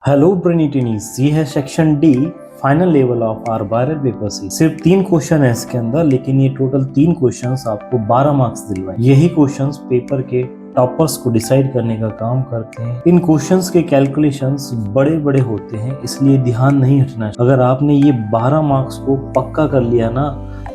Hello brainiteenies, ये है section D, final level of our viral paper C. सिर्फ 3 question है इसके अंदर, लेकिन ये टोटल 3 क्वेश्चंस आपको 12 मार्क्स दिलवाए। यही क्वेश्चंस पेपर के टॉपर्स को डिसाइड करने का काम करते हैं। इन क्वेश्चंस के कैलकुलेशंस बड़े बड़े होते हैं, इसलिए ध्यान नहीं हटना। अगर आपने ये 12 मार्क्स को पक्का कर लिया ना,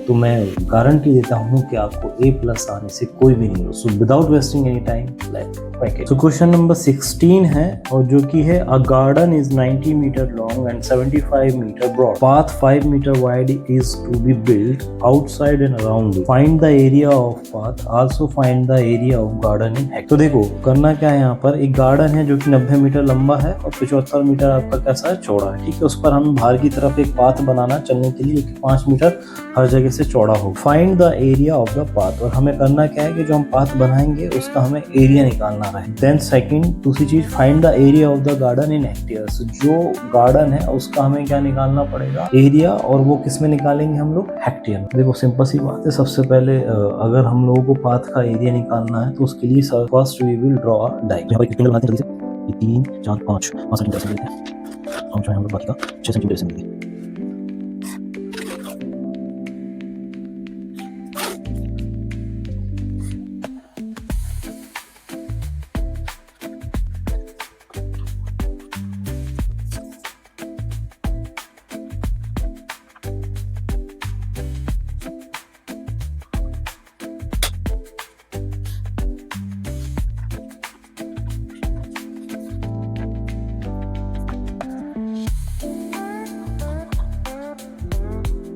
तो मैं गारंटी देता हूँ कि आपको A+ आने से कोई भी नहीं हो। So without wasting any time, let's क्वैक इट। सो क्वेश्चन नंबर 16 है, और जो कि है a garden is 90 metre long and 75 metre broad, path 5 metre wide is to be built outside and around it, find the area of path, also find the area of garden in hectare. तो देखो करना क्या है, यहाँ पर एक garden है जो कि 90 मीटर लंबा है और 75 मीटर आपका कैसा है, चौड़ा है। ठीक है, उस पर हमें बाहर की तरफ एक पाथ बनाना चलने के लिए 5 मीटर हर जगह से चौड़ा हो। Find the area of the path, और हमें करना क्या है कि जो हम पाथ बनाएंगे उसका हमें एरिया निकालना है। देन सेकंड, दूसरी चीज, find the area of the garden in hectares. जो गार्डन है उसका हमें क्या निकालना पड़ेगा, एरिया, और वो किस में निकालेंगे हम लोग, हेक्टेयर में। देखो सिंपल सी बात है, सबसे पहले अगर हम लोगों को पाथ का एरिया निकालना है तो उसके लिए first we will draw a diagram. यहाँ पर एक रेक्टेंगल बनाते हैं, जल्दी से 3 4 5 सेंटीमीटर से लेते हैं, और जो है हम लोग बाकी का 6 सेंटीमीटर से लेंगे।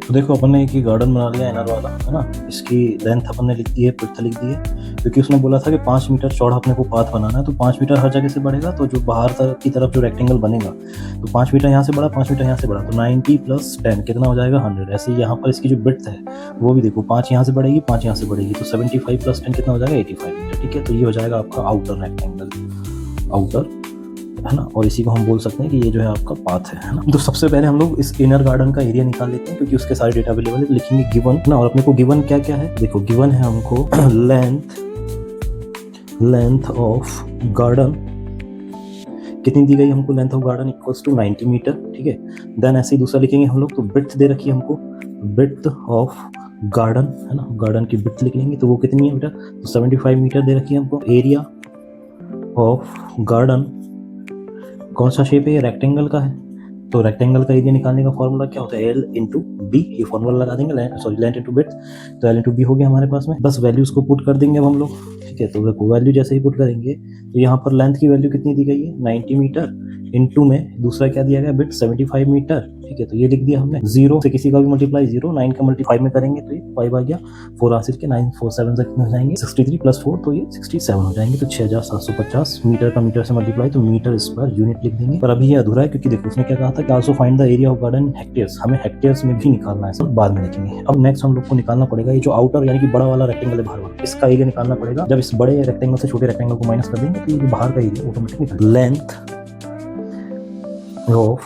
तो देखो अपन ने एक ही गार्डन बना लिया इनर वाला, है ना। इसकी लेंथ अपन ने लिख दी है, विड्थ लिख दी है, क्योंकि उसने बोला था कि 5 मीटर चौड़ा अपने को पाथ बनाना है। तो 5 मीटर हर जगह से बढ़ेगा, तो जो बाहर की तरफ जो रेक्टेंगल बनेगा, तो 5 मीटर यहाँ से बढ़ा, 5 मीटर यहाँ से बढ़ा, तो 90 + 10 कितना हो जाएगा, 100। ऐसे ही यहाँ पर इसकी जो विड्थ है वो भी देखो, 5 यहाँ से बढ़ेगी, 5 यहाँ से बढ़ेगी, तो 75 + 10 कितना हो जाएगा, 85 मीटर। ठीक है, तो ये हो जाएगा आपका आउटर रेक्टेंगल, आउटर, है ना। और इसी को हम बोल सकते हैं कि ये जो है आपका पाथ है ना। तो सबसे पहले हम लोग इस इनर गार्डन का एरिया निकाल लेते हैं, क्योंकि उसके सारे डेटा अवेलेबल है। तो लिखेंगे गिवन ना, और अपने को गिवन क्या क्या है, देखो गिवन है हमको लेंथ ऑफ गार्डन कितनी दी गई हमको, length of garden equals to 90 metre. ठीक है, देन ऐसे ही दूसरा लिखेंगे हम लोग, तो विड्थ दे रखी है हमको, विड्थ ऑफ गार्डन, है ना, गार्डन की विड्थ लिख लेंगे, तो वो कितनी है बेटा, तो 75 मीटर दे रखी है हमको। एरिया ऑफ गार्डन, कौन सा शेप है ये, रेक्टेंगल का है, तो रेक्टेंगल का एरिया निकालने का फॉर्मूला क्या होता है, L × B। ये फॉर्मूला लगा देंगे, लेंथ × विड्थ, तो L × B हो गया हमारे पास में। बस वैल्यूज को पुट कर देंगे अब हम लोग। ठीक है, तो देखो वैल्यू जैसे ही पुट करेंगे, तो यहाँ पर लेंथ की वैल्यू कितनी दी गई है, 90 मीटर, इनटू में दूसरा क्या दिया गया, विड्थ 75 मीटर। ठीक है, तो ये लिख दिया हमने। 0 से किसी का भी मल्टीप्लाई 0, 9 का मल्टीप्लाई में करेंगे तो ये 5 आ गया, 4 हासिल के 9 4 7 से कितने हो जाएंगे, 63 + 4, तो ये 67 हो जाएंगे। तो 6750 मीटर का मीटर से मल्टीप्लाई, तो मीटर स्क्वायर यूनिट लिख देंगे। पर अभी ये अधूरा है, क्योंकि देखो उसने क्या कहा था कि also find the area of garden in hectares, हमें हेक्टेयर्स में भी निकालना है, सब बाद में लिखेंगे। अब नेक्स्ट हम लोग को निकालना पड़ेगा ये जो आउटर यानी कि बड़ा वाला रेक्टेंगल है बाहर वाला, इसका एरिया निकालना पड़ेगा। जब इस बड़े रेक्टेंगल से छोटे रेक्टेंगल को माइनस कर देंगे, तो ये बाहर का एरिया ऑटोमेटिक निकल, length of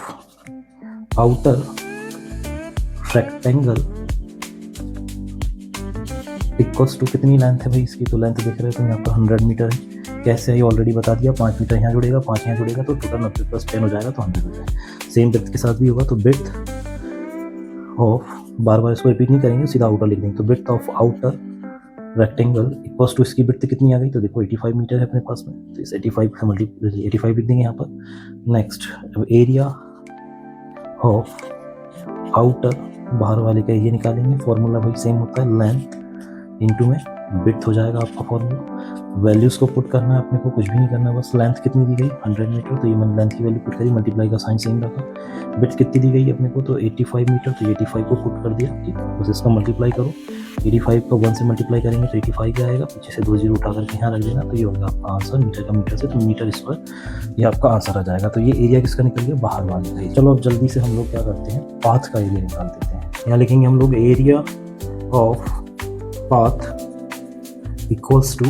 outer rectangle equals to, कितनी लेंथ है भाई इसकी, तो लेंथ देख रहे हो तुम यहाँ पर 100 मीटर है। कैसे है ये ऑलरेडी बता दिया, 5 मीटर यहाँ जुड़ेगा, 5 यहाँ जुड़ेगा, तो टोटल 90 + 10 हो जाएगा, तो 100 हो जाएगा। सेम विड्थ के साथ भी होगा, तो विड्थ ऑफ, बार बार इसको रिपीट नहीं करेंगे, सीधा आउटर लिख देंगे, तो width of outer rectangle equals to, इसकी विड्थ कितनी आ गई, तो देखो 85 मीटर है अपने पास में, तो इस 85 से मल्टीप्लाई 85 लिख देंगे यहाँ पर। नेक्स्ट, एरिया ऑफ आउटर, बाहर वाले का एरिया निकालेंगे, फॉर्मूला भाई सेम होता है, लेंथ इनटू में विड्थ हो जाएगा आपका फॉर्मूला। वैल्यूज को पुट करना है अपने को, कुछ भी नहीं करना, बस लेंथ कितनी दी गई 100 मीटर, तो ये मैंने लेंथ की वैल्यू पुट करी, मल्टीप्लाई का साइन सेम रखा। विड्थ कितनी दी गई अपने को, तो 85 मीटर, तो 85 को पुट कर दिया। ठीक, बस इसका मल्टीप्लाई करो, 85 को 1 से मल्टीप्लाई करेंगे तो 85 क्या आएगा, पीछे से 2 जीरो उठा करके यहाँ रख देना, तो ये होगा आपका आंसर, मीटर का मीटर से, तो मीटर स्क्वायर ये आपका आंसर आ जाएगा। तो ये एरिया किसका निकल गया, बाहर वाले का। चलो अब जल्दी से हम लोग क्या करते हैं, पाथ का एरिया निकाल देते हैं। यहाँ लिखेंगे हम लोग area of path equals to,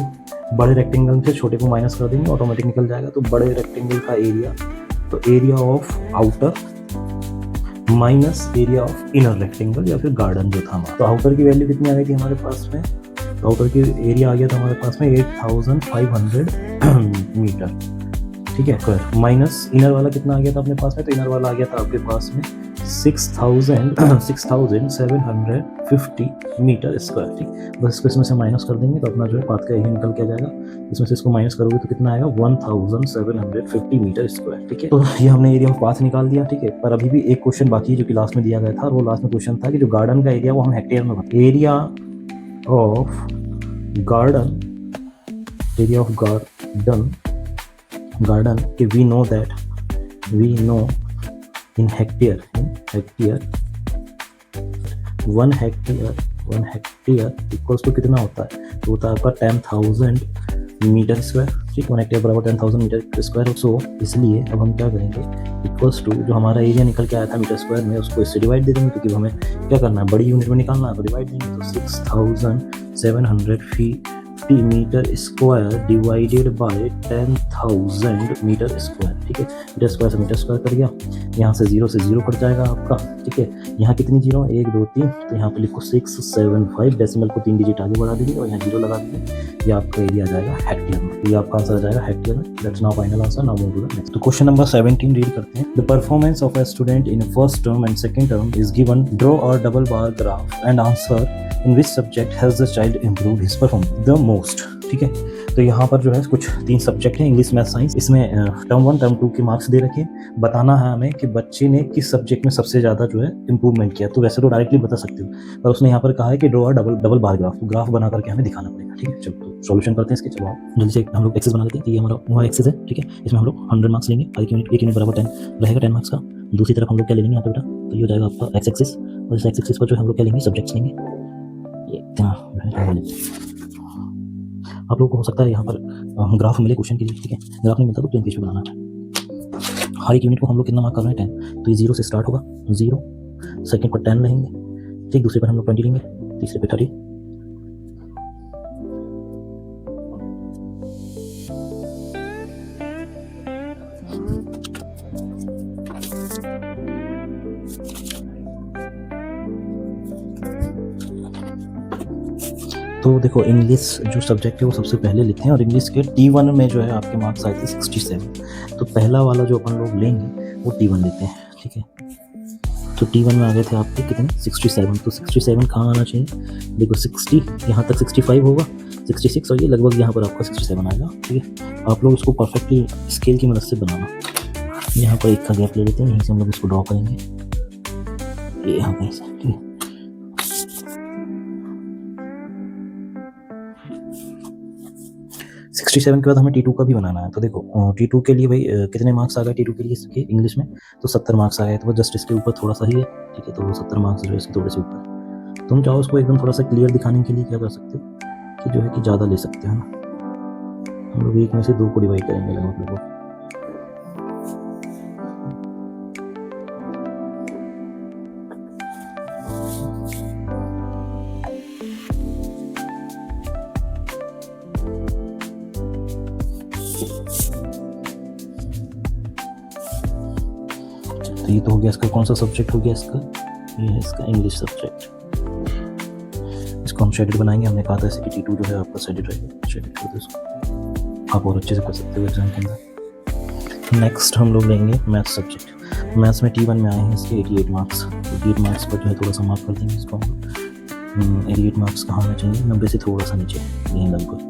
बड़े रेक्टेंगल से छोटे को माइनस कर देंगे, ऑटोमेटिक निकल जाएगा। तो बड़े रेक्टेंगल का एरिया, तो area of outer minus area of inner rectangle या फिर गार्डन जो था हमारा। तो आउटर की वैल्यू कितनी आ गई थी हमारे पास में, तो आउटर की एरिया आ गया था हमारे पास में 8500 मीटर। ठीक है, स्क्वायर माइनस इनर वाला कितना आ गया था अपने पास में, तो इनर वाला आ गया था आपके पास में 6750 मीटर स्क्वायर। ठीक, बस इसको इसमें से माइनस कर देंगे तो अपना जो है पाथ का एरिया निकल के आ जाएगा। इसमें से इसको माइनस करोगे तो कितना आएगा 1750 मीटर स्क्वायर। ठीक है, तो ये हमने एरिया ऑफ पाथ निकाल दिया। ठीक है, पर अभी भी एक क्वेश्चन बाकी है जो कि लास्ट में दिया गया था, और वो लास्ट में क्वेश्चन था कि जो गार्डन का एरिया वो हम हेक्टेयर में बताएं। एरिया ऑफ गार्डन के we know in hectare 1 hectare equals to कितना होता है, तो होता है आपका 10,000 मीटर स्क्वायर। ठीक, 1 हेक्टेयर बराबर 10,000 मीटर स्क्वायर। सो इसलिए अब हम क्या करेंगे, इक्वल्स टू जो हमारा एरिया निकल के आया था मीटर स्क्वायर में, उसको इससे डिवाइड दे देंगे, क्योंकि हमें क्या करना है, बड़ी यूनिट में निकालना है, तो डिवाइड देंगे। तो 6750 metre square divided by 10,000 metre square. ठीक है, मीटर स्क्वायर से मीटर स्क्वायर कर गया, यहाँ से 0 से 0 कट जाएगा आपका। ठीक है, यहाँ कितनी जीरो, 1 2 3, तो यहाँ पे लिखो 675, डेसिमल को 3 डिजिट आगे बढ़ा दीजिए और यहाँ 0 लगा दीजिए। ये आपका एरिया आ जाएगा हेक्टेयर में, ये आपका आंसर आ जाएगा हेक्टेयर में। That's now final answer. Now move to the next. तो क्वेश्चन नंबर 17 रीड करते हैं। The performance of a student in first term and second term is given. Draw a double bar graph and answer in which subject has the child improved his performance the most. ठीक है, तो यहाँ पर जो है कुछ 3 subject हैं, English, math, science. इसमें टर्म 1 टर्म 2 के मार्क्स दे रखे हैं। बताना है हमें कि बच्चे ने किस सब्जेक्ट में सबसे ज़्यादा जो है इंप्रूवमेंट किया। तो वैसे तो डायरेक्टली बता सकते हो, पर उसने यहाँ पर कहा है कि ड्रॉ डबल बार ग्राफ, तो ग्राफ बना करके हमें दिखाना पड़ेगा। ठीक है, चलो तो सॉल्यूशन करते हैं इसके। चलो जल्दी से हम लोग एक्सेस बना लेते हैं। ये हमारा वहाँ एक्सेस है। ठीक है, इसमें हम लोग 100 मार्क्स लेंगे, एक यूनिट बराबर 10 रहेगा, 10 मार्क्स का। दूसरी तरफ हम लोग क्या ले लेंगे यहाँ पे बेटा, तो ये हो जाएगा आपका एक्स एक्सिस, और इस एक्स एक्सिस पर जो हम लोग क्या लेंगे, सब्जेक्ट्स लेंगे। आप लोगों को हो सकता है यहाँ पर ग्राफ मिले क्वेश्चन के लिए। ठीक है, ग्राफ नहीं मिलता तो प्लेन पेज पे बनाना है। हर एक यूनिट को हम लोग कितना मार्क कर रहे हैं, 10। तो ये 0 से स्टार्ट होगा, 0, सेकंड पर 10 लेंगे। ठीक, दूसरे पर हम लोग 20 लेंगे, तीसरे पे 30, तो देखो इंग्लिश जो सब्जेक्ट है वो सबसे पहले लिखे हैं, और इंग्लिश के T1 में जो है आपके मार्क्स आए थे 67। तो पहला वाला जो अपन लोग लेंगे वो T1 लेते हैं। ठीक है, तो T1 में आ गए थे आपके कितने, 67। तो 67 कहाँ आना चाहिए, देखो 60 यहाँ तक 65 होगा, 66, और ये लगभग यहाँ पर आपका 67 आएगा। ठीक है, आप लोग इसको परफेक्टली स्केल की मदद से बनाना। यहाँ पर एक का गैप ले लेते हैं, यहीं से हम लोग इसको ड्रॉ करेंगे, ये यहाँ कहीं से। ठीक है, 67 के बाद हमें T2 का भी बनाना है। तो देखो T2 के लिए भाई कितने मार्क्स आ गए T2 के लिए इसके इंग्लिश में, तो 70 मार्क्स आ गए। तो वो जस्ट इसके ऊपर थोड़ा सा ही है। ठीक है, तो 70 मार्क्स जो है इसके थोड़े से ऊपर। तुम चाहो उसको एकदम थोड़ा सा क्लियर दिखाने के लिए क्या कर सकते हो कि जो है कि ज़्यादा ले सकते हो ना, हम लोग एक में से 2 को डिवाइड करेंगे लगभग लोग। तो ये तो हो गया इसका, कौन सा सब्जेक्ट हो गया इसका, ये है इसका इंग्लिश सब्जेक्ट। इसको हम शेडेड बनाएंगे, हमने कहा था ऐसे कि T2 जो है आपका शेडेड रहेगा। शेडेड कर दो इसको, आप और अच्छे से कर सकते हो एग्जाम के अंदर। नेक्स्ट हम लोग लेंगे मैथ्स सब्जेक्ट। मैथ्स में T1 में आए हैं इसके 88 मार्क्स। 88 मार्क्स पर जो है थोड़ा सा मार्क कर देंगे इसको हम लोग। 88 मार्क्स कहाँ होना चाहिए, 90 से थोड़ा सा नीचे, यहीं लगभग।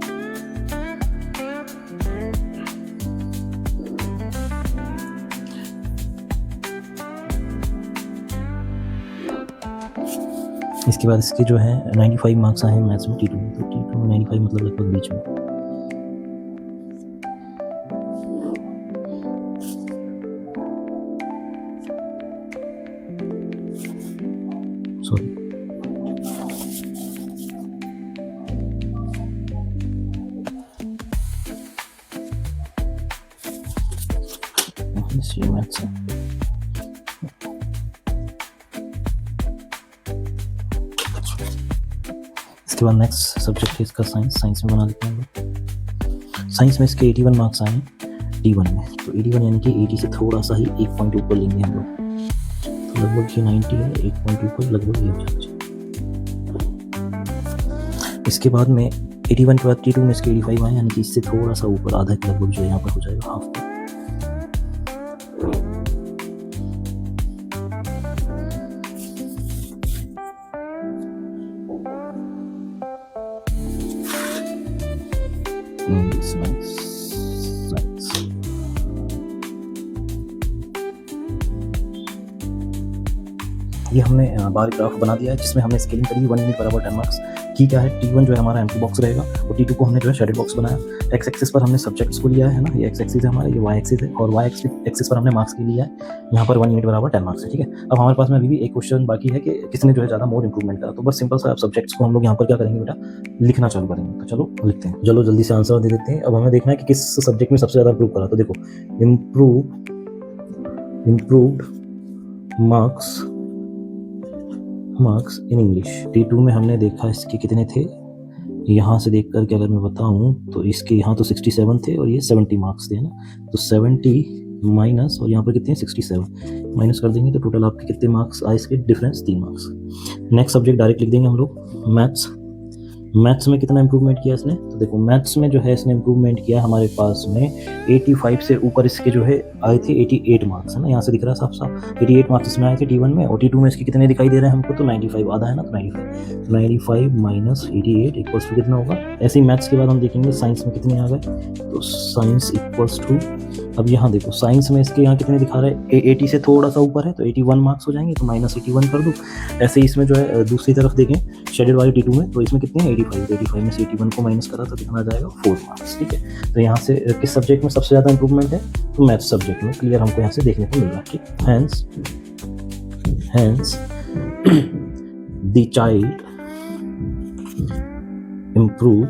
इसके बाद इसके जो है 95 मार्क्स आए हैं मैथ्स में T2 में। तो T2 में 95 मतलब लगभग बीच में। सॉरी, मैथ्स है। इसके बाद नेक्स्ट सब्जेक्ट है इसका साइंस। साइंस में बना लेते हैं हम लोग। साइंस में इसके 81 मार्क्स आए हैं T1 में। तो 81 यानी कि 80 से थोड़ा सा ही 1 पॉइंट ऊपर लेंगे हम लोग। तो लगभग ये 90 है, 1 पॉइंट ऊपर लगभग ये हो जाना चाहिए। इसके बाद में 81 के बाद T2 में इसके 85 आए, यानी कि इससे थोड़ा सा ऊपर, आधा लगभग जो यहाँ पर हो जाएगा हाफ। ये हमने बार ग्राफ बना दिया है जिसमें हमने स्केलिंग करी 1 यूनिट बराबर 10 मार्क्स की। क्या है, T1 जो है हमारा एम्प्टी बॉक्स रहेगा और T2 को हमने जो है शेडेड बॉक्स बनाया। एक्स एक्सिस पर हमने सब्जेक्ट्स को लिया है ना, ये एक्स एक्सिस है हमारा, ये वाई एक्सिस है, और वाई एक्सिस पर हमने मार्क्स के लिया है। यहाँ पर 1 यूनिट बराबर 10 मार्क्स है, ठीक है। अब हमारे पास में अभी भी एक क्वेश्चन बाकी है कि किसने जो है ज़्यादा मोर इंप्रूवमेंट करा। तो बस सिंपल सा सब्जेक्ट्स को हम लोग यहाँ पर क्या करेंगे बेटा, लिखना चालू करेंगे। तो चलो लिखते हैं, चलो जल्दी से आंसर दे देते हैं। अब हमें देखना है कि किस सब्जेक्ट में सबसे ज़्यादा इंप्रूव करा। तो देखो, improved marks in English. T2 में हमने देखा इसके कितने थे, यहाँ से देख करके अगर मैं बताऊँ तो इसके यहाँ तो 67 थे और ये 70 मार्क्स थे ना। तो 70 माइनस, और यहाँ पर कितने हैं 67, माइनस कर देंगे तो टोटल आपके कितने मार्क्स आए इसके, difference 3 marks. Next subject direct लिख देंगे हम लोग, मैथ्स में कितना इंप्रूवमेंट किया इसने। तो देखो मैथ्स में जो है इसने इंप्रूवमेंट किया हमारे पास में 85 से ऊपर इसके जो है आए थे 88 मार्क्स, है ना, यहाँ से दिख रहा है साफ साफ 88 मार्क्स इसमें आए थे T1 में। और T2 में इसके कितने दिखाई दे रहे हैं हमको, तो 95 आधा है ना, तो 95 माइनस 88 इक्वल्स टू कितना होगा। ऐसे ही मैथ्स के बाद हम देखेंगे साइंस में कितने आ गए, तो साइंस इक्वल्स टू, अब यहाँ देखो साइंस में इसके यहाँ कितने दिखा रहे हैं, 80 से थोड़ा सा ऊपर है तो 81 मार्क्स हो जाएंगे, तो माइनस 81 कर दो। ऐसे ही इसमें जो है दूसरी तरफ देखें शेडेड वाले T2 में, तो इसमें कितने हैं 85 में से 81 को माइनस करा तो कितना आ जाएगा 4 मार्क्स, ठीक है। तो यहाँ से किस सब्जेक्ट में सबसे ज़्यादा इंप्रूवमेंट है, तो मैथ्स सब्जेक्ट में, क्लियर हमको यहाँ से देखने को मिल रहा है, ठीक। Hence the child improve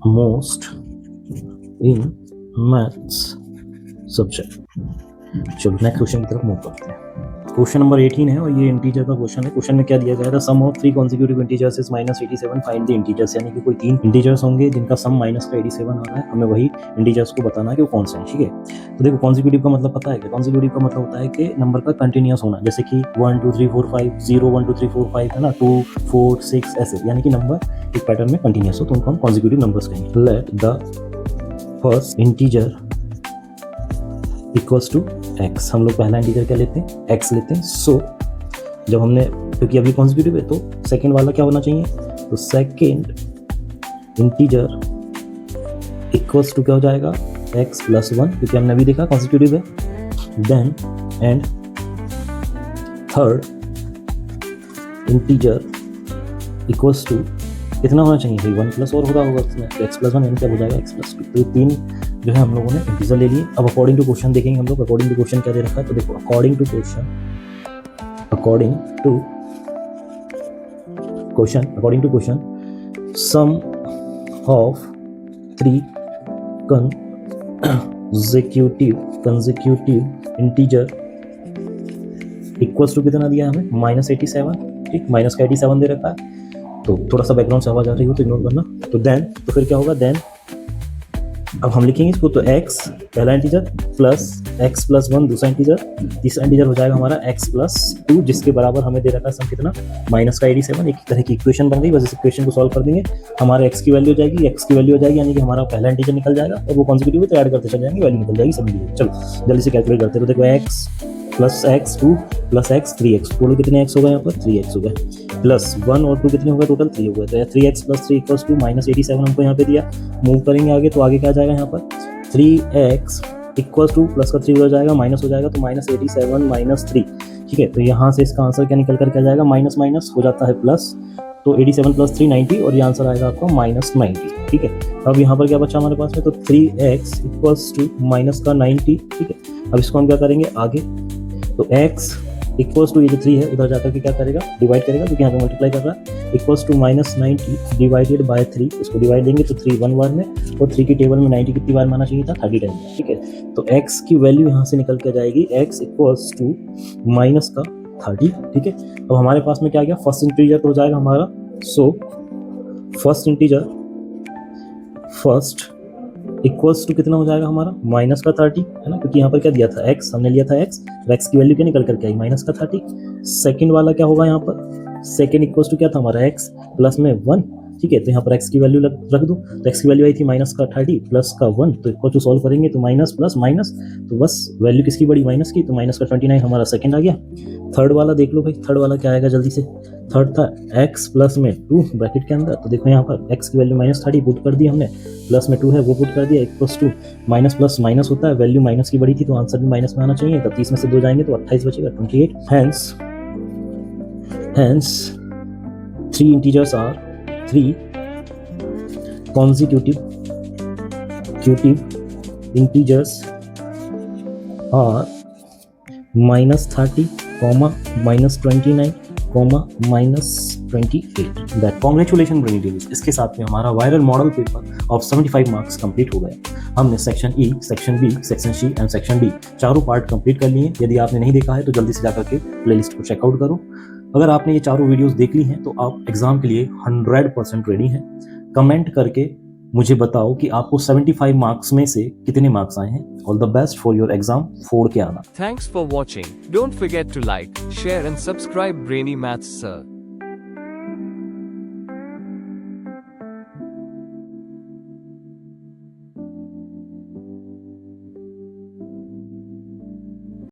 most in maths subject. चलो नेक्स्ट क्वेश्चन की तरफ मूव करते हैं। क्वेश्चन नंबर 18 है और ये इंटीजर का क्वेश्चन है। क्वेश्चन में क्या दिया गया था, sum of 3 consecutive integers is -87, find the integers. यानी कि कोई 3 इंटीजर्स होंगे जिनका सम माइनस का 87 आ रहा है, हमें वही इंटीजर्स को बताना है कि वो कौन से हैं, ठीक है। तो देखो कॉन्सिक्यूटिव का मतलब पता है क्या, कॉन्सिक्यूटिव का मतलब होता है कि नंबर का कंटिन्यूअस होना, जैसे कि 1 2 3 4 5 0 1 2 3 4 5 है ना, 2 4 6 ऐसे, यानी कि नंबर एक पैटर्न में कंटिन्यूअस हो तो उनको हम कॉन्सिक्यूटिव नंबर्स कहेंगे। Let the first integer equals to x, हम लोग पहला इंटीजर क्या लेते हैं, x लेते हैं। सो जब हमने, क्योंकि अभी कॉन्सिक्यूटिव है तो सेकंड वाला क्या होना चाहिए, तो सेकंड इंटीजर इक्वल्स टू क्या हो जाएगा, x + 1, क्योंकि हमने अभी देखा कॉन्सिक्यूटिव है। Then and third integer equals to कितना होना चाहिए, 1 प्लस और होगा उसमें, तो x + 1 यानी क्या हो जाएगा x + 2। तो ये 3 जो है हम लोगों ने इंटीजर ले लिए। अब अकॉर्डिंग टू क्वेश्चन देखेंगे हम लोग, अकॉर्डिंग टू क्वेश्चन क्या दे रखा है। तो देखो according to question sum of 3 consecutive integer equals to कितना दिया हमें, -87, ठीक, माइनस का 87 दे रखा है। तो थोड़ा सा बैकग्राउंड से आवाज आ रही हो तो इग्नोर करना। तो फिर क्या होगा, देन अब हम लिखेंगे इसको, तो x पहला इंटीजर प्लस x + 1 दूसरा इंटीजर, तीसरा इंटीजर हो जाएगा हमारा x + 2, जिसके बराबर हमें दे रखा है सम कितना, माइनस का 87। एक तरह की इक्वेशन बन गई, बस इस इक्वेशन को सॉल्व कर देंगे, हमारा x की वैल्यू हो जाएगी, यानी कि हमारा पहला इंटीजर निकल जाएगा और वो कॉन्सिक्यूटिव है तो ऐड करते चले जाएंगे, वैल्यू निकल जाएगी सभी। चलो जल्दी से कैलकुलेट करते हैं। तो देखो x + x 2 + x 3x, total कितने x हो गए यहाँ पर, 3x हो गए, प्लस 1 और 2 कितने हो गए, टोटल 3 हो गए। तो 3x + 3 = -87 हमको यहाँ पे दिया। मूव करेंगे आगे तो आगे क्या आ जाएगा यहाँ पर, 3x इक्वल्स टू प्लस का 3 हो जाएगा, माइनस हो जाएगा, तो -87 - 3, ठीक है। तो यहाँ से इसका आंसर क्या निकल कर क्या जाएगा, माइनस माइनस हो जाता है प्लस, तो 87 + 3 90, और ये आंसर आएगा आपका -90, ठीक है। अब यहाँ पर क्या बचा हमारे पास में, तो 3x इक्वल्स टू माइनस का 90, ठीक है। अब इसको हम क्या करेंगे आगे, तो x इक्वल्स टू ये जो 3 है उधर जाकर के क्या करेगा, डिवाइड करेगा, क्योंकि यहाँ पे मल्टीप्लाई कर रहा है, इक्वल्स टू -90 डिवाइडेड बाय 3, इसको डिवाइड देंगे तो 3 1 बार में, और 3 की टेबल में 90 कितनी बार माना चाहिए था, 30 टाइम, ठीक है। तो x की वैल्यू यहाँ से निकल के जाएगी, x इक्वल्स टू माइनस का 30, ठीक है। अब हमारे पास में क्या गया, फर्स्ट इंटीजर तो हो जाएगा हमारा, सो फर्स्ट इक्वल्स टू कितना हो जाएगा हमारा, माइनस का 30, है ना, क्योंकि यहाँ पर क्या दिया था x, हमने लिया था x, तो x की वैल्यू क्या निकल करके आई, माइनस का 30। सेकंड वाला क्या होगा यहाँ पर, सेकंड इक्वल्स टू क्या था हमारा, x प्लस में 1, ठीक है। तो यहाँ पर x की वैल्यू रख दूँ, तो x की वैल्यू आई थी माइनस का 30 प्लस का 1, तो इसको जो सॉल्व करेंगे तो माइनस प्लस माइनस, तो बस वैल्यू किसकी बड़ी, माइनस की, तो माइनस का 29 हमारा सेकंड आ गया। थर्ड वाला देख लो भाई, थर्ड वाला क्या आएगा जल्दी से। थर्ड था x प्लस में 2 ब्रैकेट के अंदर, तो देखो यहाँ पर x की वैल्यू माइनस 30 पुट कर दी हमने, प्लस में 2 है वो पुट कर दिया, equals to minus plus minus होता है, वैल्यू माइनस की बड़ी थी तो आंसर भी माइनस में आना चाहिए, तब 30 में से 2 जाएंगे तो 28 बचेगा, 28। Hence 3 integers are 3 consecutive integers are minus 30, minus 29, minus 28. That congratulations Brainy Davis। इसके साथ में हमारा viral model paper of 75 marks complete हो गया। हमने section E, section B, section C and section D चारों पार्ट कंप्लीट कर लिए। यदि आपने नहीं देखा है तो जल्दी से जाकर के प्लेलिस्ट को चेकआउट करो। अगर आपने ये चारों वीडियोस देख ली हैं तो आप एग्जाम के लिए 100% रेडी हैं। कमेंट करके मुझे बताओ कि आपको 75 मार्क्स में से कितने मार्क्स आए हैं। All the best for your exam, फोड़ के आना। Thanks for watching. Don't forget to like, share and subscribe Brainy Maths Sir.